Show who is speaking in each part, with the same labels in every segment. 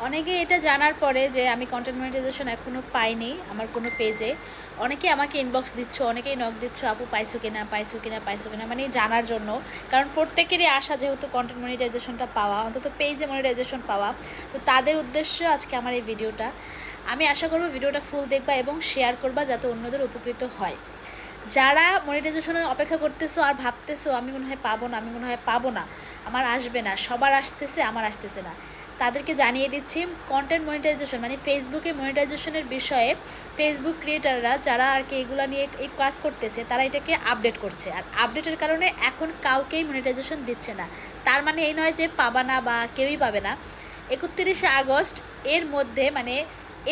Speaker 1: অনেকে এটা জানার পরে যে আমি কন্টেন্ট মনিটাইজেশন এখনও পাইনি আমার কোনো পেজে, অনেকে আমাকে ইনবক্স দিচ্ছ, অনেকেই নক দিচ্ছ, আপু পাইছো কিনা পাইছো কিনা পাইছো কিনা, মানে জানার জন্য। কারণ প্রত্যেকেরই আশা যেহেতু কন্টেন্ট মনিটাইজেশনটা পাওয়া, অন্তত পেজে মনিটাইজেশন পাওয়া, তো তাদের উদ্দেশ্য আজকে আমার এই ভিডিওটা। আমি আশা করবো ভিডিওটা ফুল দেখবা এবং শেয়ার করবা যাতে অন্যদের উপকৃত হয়। যারা মনিটাইজেশনের অপেক্ষা করতেছো আর ভাবতেছো আমি মনে হয় পাবো না, আমি মনে হয় পাবো না, আমার আসবে না, সবার আসতেছে আমার আসতেছে না, তাদেরকে জানিয়ে দিচ্ছি কন্টেন্ট মনিটাইজেশন মানে ফেসবুকে মনিটাইজেশনের বিষয়ে ফেসবুক ক্রিয়েটাররা যারা আর কি এগুলো নিয়ে এই কাজ করতেছে তারা এটাকে আপডেট করছে, আর আপডেটের কারণে এখন কাউকেই মনিটাইজেশন দিচ্ছে না। তার মানে এই নয় যে পাবা না বা কেউই পাবে না। 31শে আগস্ট এর মধ্যে মানে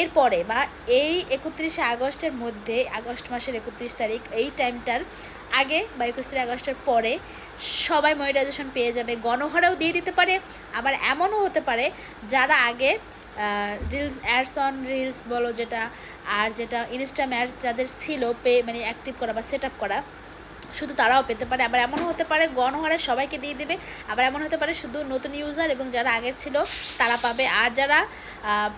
Speaker 1: এরপরে বা এই 31শে আগস্টের মধ্যে, আগস্ট মাসের 31 তারিখ এই টাইমটার আগে বা 31 আগস্টের পরে সবাই মনিটাইজেশন পেয়ে যাবে। গণহারেও দিয়ে দিতে পারে, আবার এমনও হতে পারে যারা আগে রিলস অ্যাডস অন রিলস বলো যেটা, আর যেটা ইনস্টাগ্রাম অ্যাডস যাদের ছিল মানে অ্যাক্টিভ করা বা সেট আপ করা, শুধু তারাও পেতে পারে। আবার এমনও হতে পারে গণহারে সবাইকে দিয়ে দেবে, আবার এমন হতে পারে শুধু নতুন ইউজার এবং যারা আগের ছিল তারা পাবে, আর যারা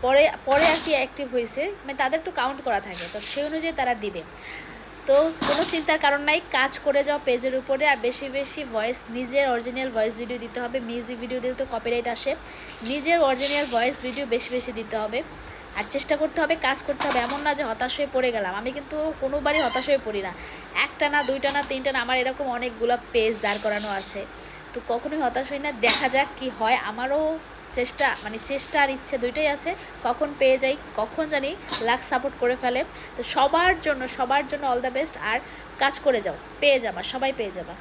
Speaker 1: পরে পরে আর কি অ্যাক্টিভ হয়েছে মানে তাদের তো কাউন্ট করা থাকে, তো সেই অনুযায়ী তারা দিবে। তো কোনো চিন্তার কারণ নাই, কাজ করে যাও পেজের উপরে, আর বেশি বেশি ভয়েস, নিজের অরিজিনাল ভয়েস ভিডিও দিতে হবে। মিউজিক ভিডিও দিলে তো কপিরাইট আসে, নিজের অরিজিনাল ভয়েস ভিডিও বেশি বেশি দিতে হবে, আর চেষ্টা করতে হবে, কাজ করতে হবে। এমন না যে হতাশ হয়ে পড়ে গেলাম, আমি কিন্তু কোনোবারই হতাশ হয়ে পড়ি না। একটা না, দুইটা না, তিনটা না, আমার এরকম অনেকগুলো পেজ দাঁড় করানো আছে, তো কখনোই হতাশ হই না। দেখা যাক কি হয়, আমারও চেষ্টা মানে চেষ্টা আর ইচ্ছে দুইটাই আছে, কখন পেয়ে যাই, কখন জানি লাক সাপোর্ট করে ফেলে। তো সবার জন্য অল দ্য বেস্ট, আর কাজ করে যাও, পেয়ে যাবা, সবাই পেয়ে যাবা।